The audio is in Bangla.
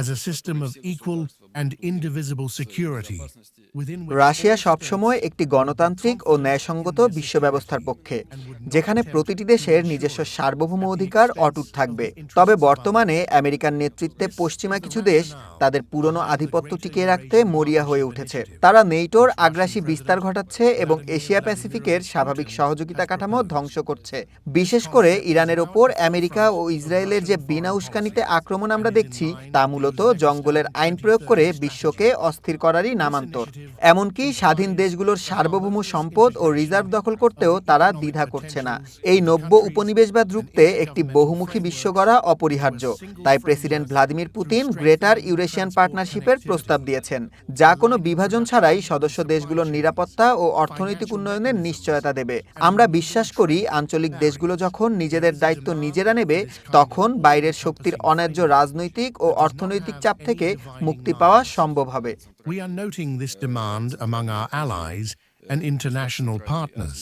as a system of equal and indivisible security within which Russia সবসময় একটি গণতান্ত্রিক ও ন্যায়সঙ্গত বিশ্ব ব্যবস্থার পক্ষে, যেখানে প্রতিটি দেশের নিজস্ব সার্বভৌম অধিকার অটুট থাকবে। তবে বর্তমানে আমেরিকার নেতৃত্বে পশ্চিমা কিছু দেশ তাদের পুরনো আধিপত্য টিকিয়ে রাখতে মরিয়া হয়ে উঠেছে। তারা নেটোর আগ্রাসী বিস্তার ঘটাচ্ছে এবং এশিয়া প্যাসিফিকের স্বাভাবিক সহযোগিতা কাঠামো ধ্বংস করছে। বিশেষ করে ইরানের ওপর আমেরিকা ও ইসরায়েলের যে বিনা উস্কানিতে আক্রমণ আমরা দেখছি, তা মূলত জঙ্গলের আইন প্রয়োগ করে বিশ্বকে অস্থির করারই নামান্তর। এমনকি স্বাধীন দেশগুলোর সার্বভৌম সম্পদ ও রিজার্ভ দখল করতেও তারা দ্বিধা করছে না। এই নব্য উপনিবেশবাদ রুখতে একটি বহুমুখী বিশ্ব গড়া অপরিহার্য। তাই president Vladimir Putin greater Eurasian পার্টনারশিপের প্রস্তাব দিয়েছেন, যা কোনো বিভাজন ছাড়াই সদস্য দেশগুলোর নিরাপত্তা ও অর্থনৈতিক উন্নয়নের নিশ্চয়তা দেবে। আমরা বিশ্বাস করি, আঞ্চলিক দেশগুলো যখন নিজেদের দায়িত্ব নিজেরা নেবে, তখন বাইরের শক্তির অন্যায্য রাজনৈতিক ও অর্থনৈতিক চাপ থেকে মুক্তি পাওয়া সম্ভব হবে। we are noting this demand among our allies and international partners.